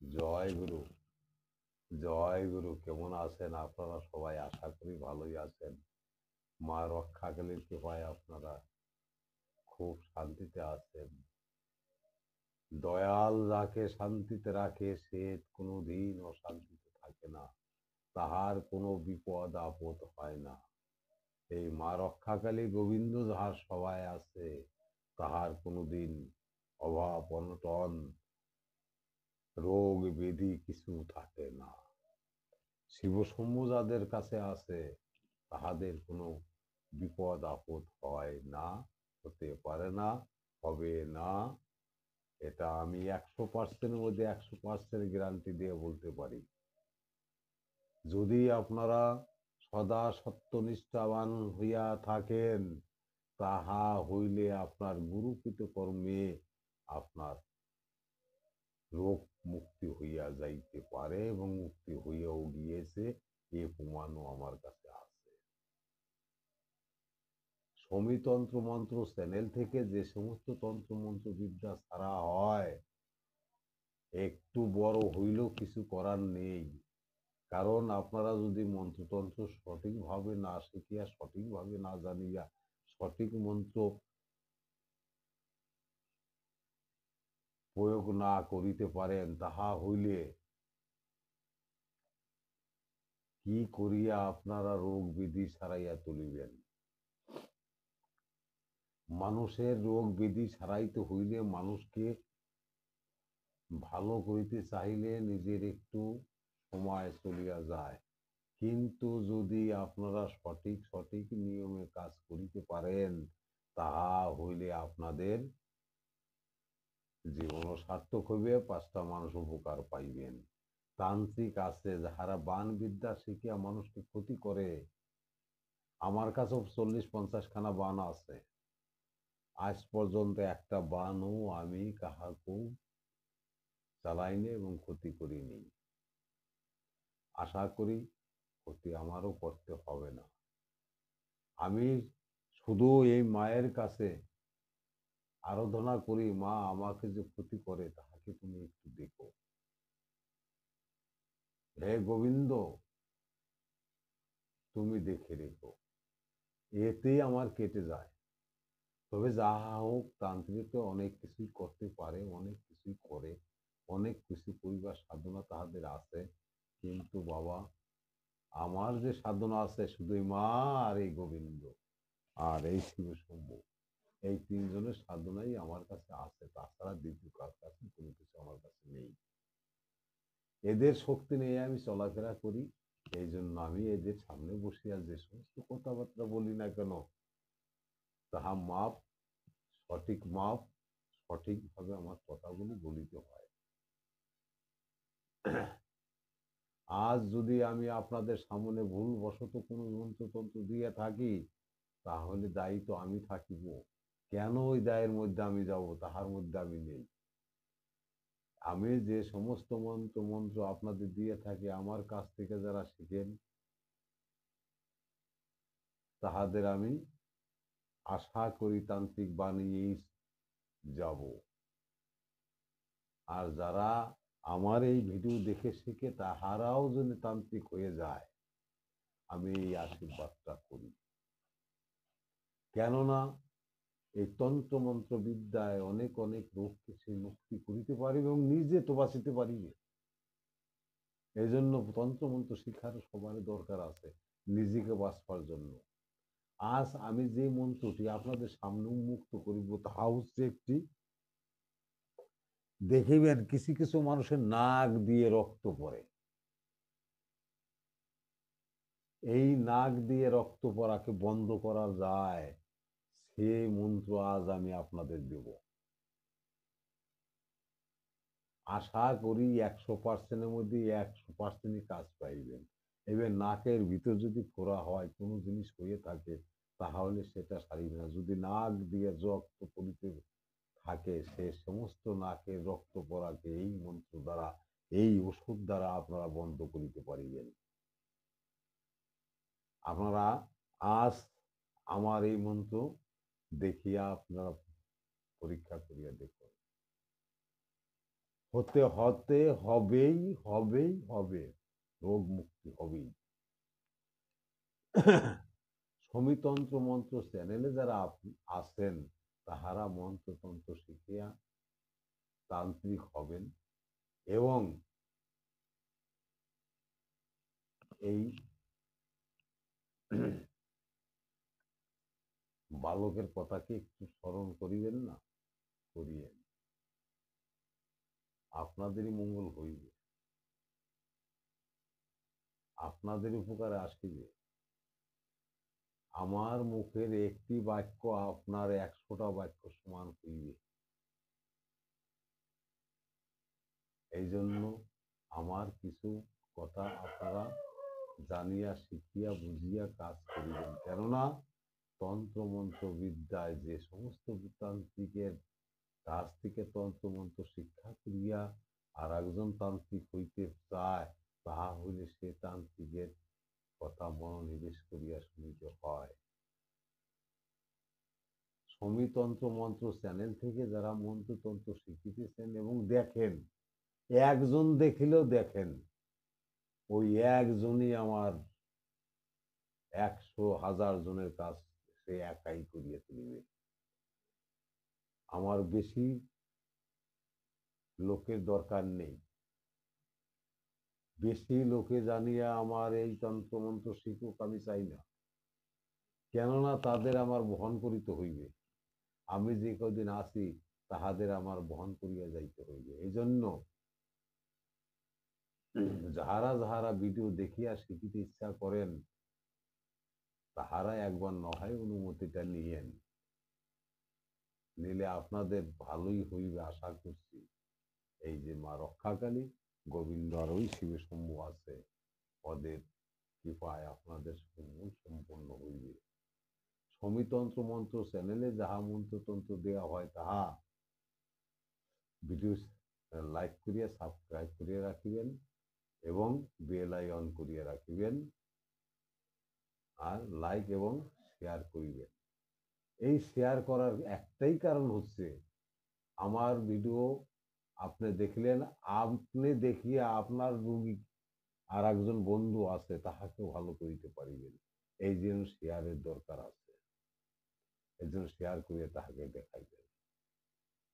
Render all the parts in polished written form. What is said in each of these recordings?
জয় গুরু, জয় গুরু। কেমন আছেন আপনারা সবাই? আশা করি ভালোই আছেন। মা রক্ষাকালীর কৃপায় আপনারা খুব শান্তিতে আছেন। দয়াল যাকে শান্তিতে রাখে সে কোনোদিন অশান্তিতে থাকে না, তাহার কোনো বিপদ আপদ হয় না। এই মা রক্ষাকালী গোবিন্দ যাহার সবাই আছে তাহার কোনোদিন অভাব অনটন রোগ ব্যাধি কিছু থাকে না। শিবশম্ভু যাদের কাছে আছে তাহাদের কোনো বিপদ আপদ হয় না, হতে পারে না, হবে না। এটা আমি 100%-এর মধ্যে 100% গ্যারান্টি দিয়ে বলতে পারি। যদি আপনারা সদা সত্যনিষ্ঠাবান হইয়া থাকেন, তাহা হইলে আপনার গুরুকৃত কর্মে আপনার রোগ মুক্তি হইয়া যাইতে পারে এবং মুক্তি হইয়াও গিয়েছে, এ প্রমাণও আমার কাছে আছে। সমী তন্ত্র মন্ত্র চ্যানেল থেকে যে সমস্ত তন্ত্র মন্ত্র বিদ্যা ছাড়া হয়, একটু বড় হইলেও কিছু করার নেই। কারণ আপনারা যদি মন্ত্রতন্ত্র সঠিকভাবে না শিখিয়া, সঠিকভাবে না জানিয়া সঠিক মন্ত্র প্রয়োগ না করিতে পারেন, তাহা হইলে কি করিয়া আপনারা রোগ বিধি সারাইয়া তুলিবেন? মানুষের রোগ বিধি সারাইতে হইলে, মানুষকে ভালো করিতে চাইলে নিজের একটু সময় চলিয়া যায়। কিন্তু যদি আপনারা সঠিক সঠিক নিয়মে কাজ করিতে পারেন, তাহা হইলে আপনাদের জীবনও সার্থক হইবে, 5টা মানুষ উপকার পাইবেন। তান্ত্রিক আছে যাহারা বান বিদ্যা শিখিয়া মানুষকে ক্ষতি করে। আমার কাছেও 40-50 খানা বান আছে। আজ পর্যন্ত একটা বানও আমি কাহাকেও চালাইনি এবং ক্ষতি করিনি। আশা করি ক্ষতি আমারও করতে হবে না। আমি শুধু এই মায়ের কাছে আরাধনা করি, মা আমাকে যে ক্ষতি করে তাহাকে তুমি একটু দেখো। হে গোবিন্দ, তুমি দেখে রেখো। এতেই আমার কেটে যায়। তবে যাহা হোক, তান্ত্রিকে অনেক কিছুই করতে পারে, অনেক কিছুই করে, অনেক কিছু করিবার সাধনা তাহাদের আছে। কিন্তু বাবা, আমার যে সাধনা আছে শুধু মা আর এই গোবিন্দ আর এই শিবশম্ভু, এই 3 জনের সাধনাই আমার কাছে আছে। তাছাড়া দ্বিতীয় কার কাছে কোনো কিছু আমার কাছে নেই। এদের শক্তি নিয়ে আমি চলাফেরা করি। এই জন্য আমি এদের সামনে বসিয়া যে সমস্ত কথাবার্তা বলি না কেন, তাহা মাপ, সঠিক মাপ, সঠিকভাবে আমার কথাগুলি বলিতে হয়। আজ যদি আমি আপনাদের সামনে ভুলবশত কোনো মন্ত্রতন্ত্র দিয়ে থাকি, তাহলে দায়ী তো আমি থাকিব। কেন ওই দায়ের মধ্যে আমি যাব? তাহার মধ্যে আমি নেই। আমি যে সমস্ত মন্ত্র আপনাদের দিয়ে থাকি, আমার কাছ থেকে যারা শিখেন তাহাদের আমি আশা করি তান্ত্রিক বানিয়েই যাব। আর যারা আমার এই ভিডিও দেখে শিখে তাহারাও যদি তান্ত্রিক হয়ে যায়, আমি এই আশীর্বাদটা করি। কেননা এই তন্ত্র মন্ত্র বিদ্যায় অনেক অনেক রোগকে সে মুক্তি করিতে পারিবে এবং নিজে তো বাঁচিতে পারিবে। এই জন্য তন্ত্র মন্ত্র শিক্ষার সবার দরকার আছে, নিজেকে বাঁচবার জন্য। আজ আমি যে মন্ত্রটি আপনাদের সামনে উন্মুক্ত করিব, তাহা হচ্ছে একটি, দেখিবেন কিছু কিছু মানুষের নাক দিয়ে রক্ত পড়ে। এই নাক দিয়ে রক্ত পড়াকে বন্ধ করা যায়, সে মন্ত্র আজ আমি আপনাদের দেব। আশা করি 100%-এর মধ্যে 100%ই কাজ পাইবেন। এবার নাকের ভিতর যদি ফোড়া হয়, কোনো জিনিস হয়ে থাকে, তাহলে সেটা সারিবে না। যদি নাক দিয়ে রক্ত পড়িতে থাকে, সে সমস্ত নাকের রক্ত পড়াকে এই মন্ত্র দ্বারা, এই ওষুধ দ্বারা আপনারা বন্ধ করিতে পারিবেন। আপনারা আজ আমার এই মন্ত্র দেখিয়া আপনারা পরীক্ষা করিয়া দেখুন। হতে হতে হবেই হবেই হবে, রোগ মুক্তি হবেই। সমিতন্ত্র মন্ত্র চ্যানেলে যারা আছেন তাহারা মন্ত্রতন্ত্র শিখিয়া তান্ত্রিক হবেন এবং এই বালকের কথাকে একটু স্মরণ করিবেন না, করিয়েন, আপনাদেরই মঙ্গল হইবে, আপনাদের উপকারে আসিবে। আমার মুখের একটি বাক্য আপনার 100টা বাক্য সমান হইবে। এই জন্য আমার কিছু কথা আপনারা জানিয়া শিখিয়া বুঝিয়া কাজ করিবেন। কেননা তন্ত্রমন্ত্র বিদ্যায় যে সমস্ত তান্ত্রিকের কাছ থেকে তন্ত্রমন্ত্র শিক্ষা করিয়া আর একজন তান্ত্রিক হইতে চায়, তাহা হইলে সে তান্ত্রিকের কথা মনোনিবেশ করিয়া শুনিতে হয়। সমিতন্ত্র মন্ত্র চ্যানেল থেকে যারা মন্ত্রতন্ত্র শিখিতেছেন এবং দেখেন, একজন দেখিলেও দেখেন, ওই একজনই আমার 100,000 জনের কাজ সে একাই করিয়া তুলিবে। আমার বেশি লোকের দরকার নেই। বেশি লোকে জানিয়া আমার এই তন্ত্রমন্ত্র শিখুক আমি চাই না, কেননা তাদের আমার বহন করিতে হইবে। আমি যে কদিন আছি তাহাদের আমার বহন করিয়া যাইতে হইবে। এই জন্য যাহারা যাহারা ভিডিও দেখিয়া শিখিতে ইচ্ছা করেন তাহারা একবার নয় অনুমতিটা নিয়েন, নিলে আপনাদের ভালোই হইবে আশা করছি। এই যে মা রক্ষাকালী, গোবিন্দ আর ওই শিব শম্ভু আছে, ওদের কৃপায় আপনাদের সম্পূর্ণ হইবে। সমিতন্ত্র মন্ত্র চ্যানেলে যাহা মন্ত্রতন্ত্র দেওয়া হয় তাহা ভিডিও লাইক করিয়া সাবস্ক্রাইব করিয়া রাখিবেন এবং বেল আইকন করিয়া রাখিবেন আর লাইক এবং শেয়ার করিবেন। এই শেয়ার করার একটাই কারণ হচ্ছে, আমার ভিডিও আপনি দেখলেন, আপনি দেখিয়ে আপনার রোগী আর একজন বন্ধু আছে তাহাকেও ভালো করিতে পারিবেন। এই জন্য শেয়ারের দরকার আছে, এই জন্য শেয়ার করিয়া তাহাকে দেখাইবেন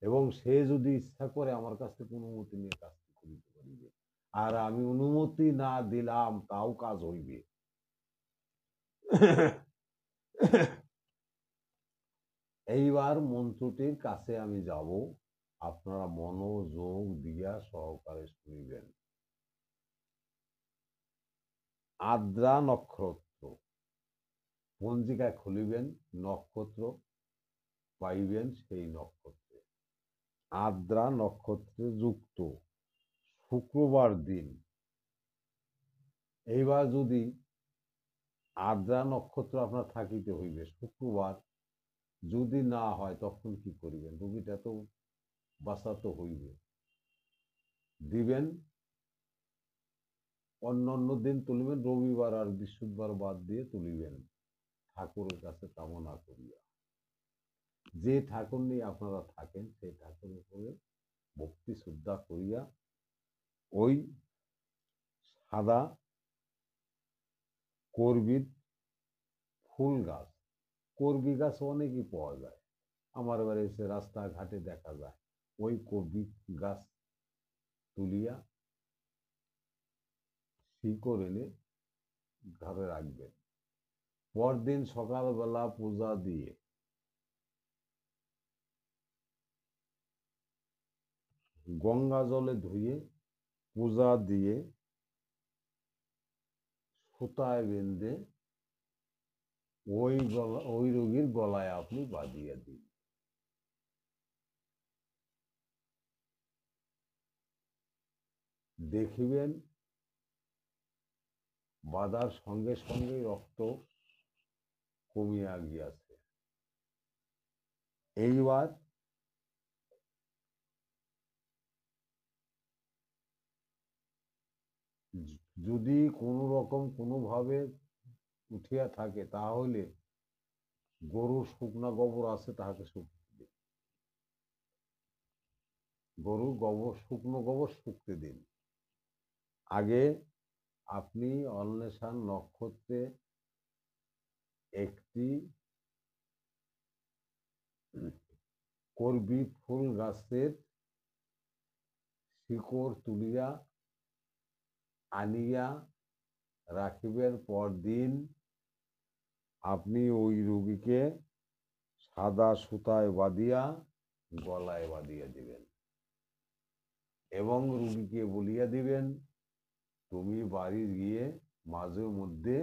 এবং সে যদি ইচ্ছা করে আমার কাছ থেকে অনুমতি নিয়ে কাজটি করিতে পারিবে। আর আমি অনুমতি না দিলাম তাও কাজ হইবে। এইবার মন্ত্রটির কাছে আমি যাব, আপনারা মনোযোগ দিয়া সহকারে শুনিবেন। আদ্রা নক্ষত্র পঞ্জিকায় খুলিবেন, নক্ষত্র পাইবেন সেই নক্ষত্রে। আদ্রা নক্ষত্রে যুক্ত শুক্রবার দিন। এইবার যদি আদ্রা নক্ষত্র আপনার থাকিতে হইবে শুক্রবার, যদি না হয় তখন কি করিবেন? রোগীটা তো বাঁচাতে হইবে। দিবেন অন্য দিন তুলিবেন, রবিবার আর বৃহস্পতিবার বাদ দিয়ে তুলিবেন, ঠাকুরের কাছে কামনা করিয়া। যে ঠাকুর নিয়ে আপনারা থাকেন সেই ঠাকুরের উপরে ভক্তি শ্রদ্ধা করিয়া ওই সাদা করবীর ফুল গাছ, করবী গাছ অনেকই পাওয়া যায়, আমার বাড়ি এসে রাস্তাঘাটে দেখা যায়। ওই করবী গাছ তুলিয়া শিকড় এনে ঘরে রাখবেন। পরদিন সকালবেলা পূজা দিয়ে গঙ্গা জলে ধুয়ে পূজা দিয়ে সুতায় বেঁধে ওই রোগীর গলায় আপনি বাঁধিয়ে দিন। দেখিবেন বাঁধার সঙ্গে সঙ্গে রক্ত কমিয়া গিয়াছে। এইবার যদি কোনো রকম কোনোভাবে উঠিয়া থাকে তাহলে গরুর শুকনা গোবর আছে তাহাকে শুকিয়ে দিন। গরুর গোবর, শুকনো গোবর শুকতে দিন। আগে আপনি অন্বেষণ নক্ষত্রে একটি করবি ফুল গাছের শিকড় তুলিয়া আনিয়া রাখিবেন। পরদিন আপনি ওই রোগীকে সাদা সুতায় বাঁধিয়া গলায় বাঁধিয়া দিবেন এবং রোগীকে বলিয়া দিবেন, তুমি বাড়ি গিয়ে মাঝে মধ্যে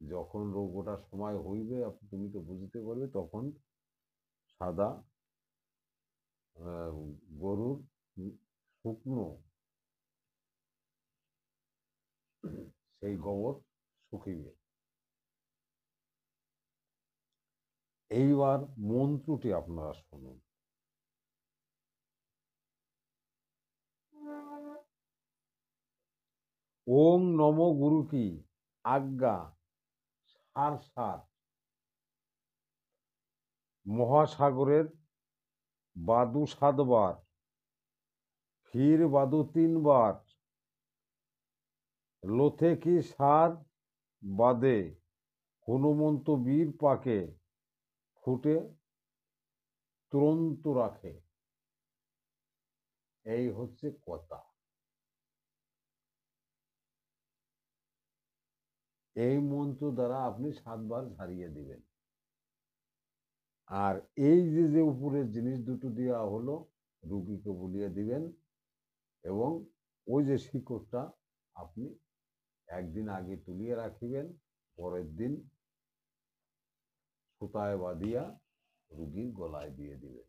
যখন রোগ ওঠার সময় হইবে, তুমি তো বুঝতে পারবে, তখন সাদা গরুর শুকনো সেই গোবর শুকিবে। এইবার মন্ত্রটি আপনারা শুনুন। ওং নম গুরু কি আজ্ঞা সার সার মহাসাগরের বাদু 7 বার, ফির বাদু 3 বার, লোথে কি সার বাদে হনুমন্ত বীর পাকে ফুটে তুরন্ত রাখে। এই হচ্ছে কথা। এই মন্ত্র দ্বারা আপনি 7 বার ঝাড়িয়ে দিবেন। আর এই যে উপরের জিনিস দুটো দেওয়া হলো, রুগীকে বলিয়ে দিবেন এবং ওই যে শিকড়টা আপনি একদিন আগে তুলিয়ে রাখিবেন, পরের দিন সুতায় বাঁধিয়া রুগীর গলায় দিয়ে দিবেন।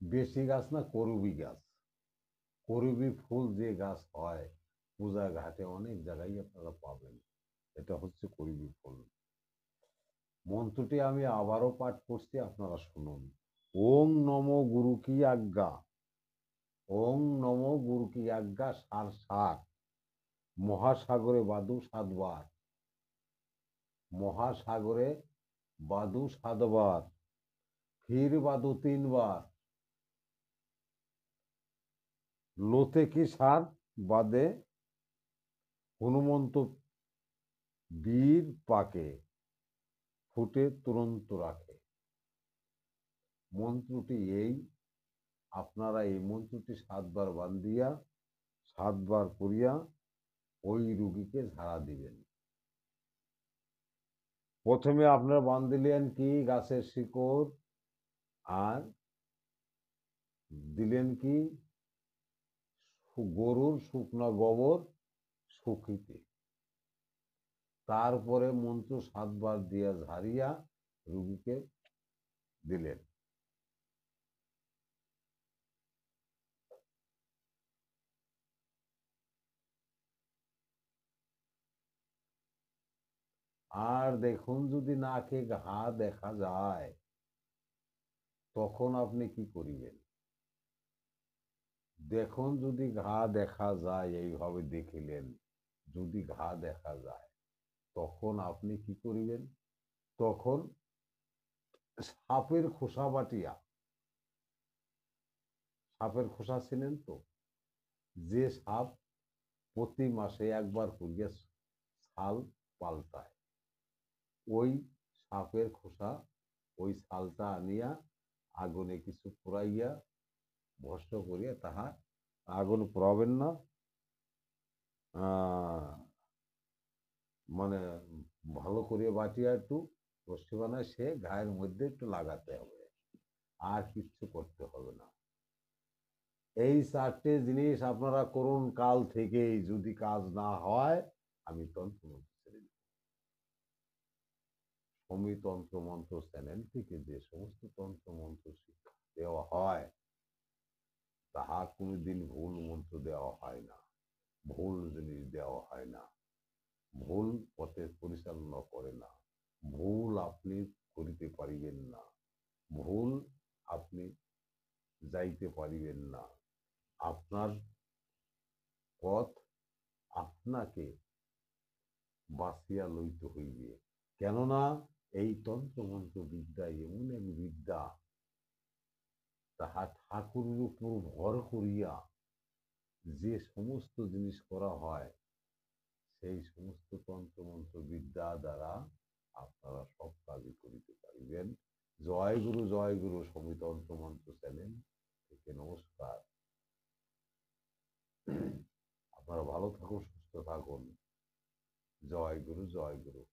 বেশি গাছ না, করবি গাছ, করবি ফুল যে গাছ হয় পূজা ঘাটে অনেক জায়গায় আপনারা পাবেন, এটা হচ্ছে করবি ফুল। মন্ত্রটি আমি আবারও পাঠ করছি, আপনারা শুনুন। ওং নম গুরু কি আজ্ঞা, ওং নম গুরু কি আজ্ঞা সার সার মহাসাগরে বাদু 7 বার, মহাসাগরে বাদু 7 বার, ফির বাদু 3 বার, লোতে কি সার বাদে হনুমন্ত বীর পাকে ফুটে তুরন্ত রাখে। মন্ত্রটি এই, আপনারা এই মন্ত্রটি 7 বার বান্ধিয়া 7 বার করিয়া ওই রুগীকে ঝাড়া দিবেন। প্রথমে আপনারা বান্ধিলেন কি গাছের শিকড়, আর দিলেন কি গরুর শুকনো গোবর শুকিতে। তারপরে মন্ত্র 7 বার দিয়া ঝাড়িয়া রুগীকে দিলেন। আর দেখুন যদি নাকে ঘা দেখা যায়, তখন আপনি কি করিবেন? দেখুন যদি ঘা দেখা যায়, এইভাবে দেখিলেন, যদি ঘা দেখা যায়, তখন আপনি কি করিবেন? তখন সাপের খোসা বাটিয়া, সাপের খোসা ছিলেন তো, যে সাপ প্রতি মাসে একবার করিয়া ছাল পাল্টায়, ওই সাপের খোসা, ওই ছালটা আনিয়া আগুনে কিছু পুড়াইয়া ভস্ম করিয়া, তাহা আগুন পোড়াবেন না, মানে ভালো করে বাটিয়া একটু রশ্মি বানায় সে গায়ের মধ্যে একটু লাগাতে হবে, আর কিচ্ছু করতে হবে না। এই 4টে জিনিস আপনারা করুন কাল থেকেই। যদি কাজ না হয়, আমি তন্ত্রমন্ত্র ছেড়ে দিব। সমী তন্ত্র মন্ত্র চ্যানেল থেকে যে সমস্ত তন্ত্র মন্ত্র শিক্ষা দেওয়া হয়, তাহা কোনোদিন ভুল মন্ত্র দেওয়া হয় না, ভুল জিনিস দেওয়া হয় না, ভুল পথে পরিচালনা করে না, ভুল আপনি করিতে পারিবেন না, ভুল আপনি যাইতে পারিবেন না। আপনার পথ আপনাকে বাঁচিয়া লইতে হইবে। কেননা এই তন্ত্রমন্ত্র বিদ্যা এমন এক বিদ্যা, তাহা ঠাকুরের উপর ভর করিয়া যে সমস্ত জিনিস করা হয়, সেই সমস্ত তন্ত্রমন্ত্র বিদ্যা দ্বারা আপনারা সব কাজই করিতে পারিবেন। জয় গুরু সবই তন্ত্রমন্ত্র চ্যানেল থেকে নমস্কার। আপনারা ভালো থাকুন, সুস্থ থাকুন। জয় গুরু, জয় গুরু।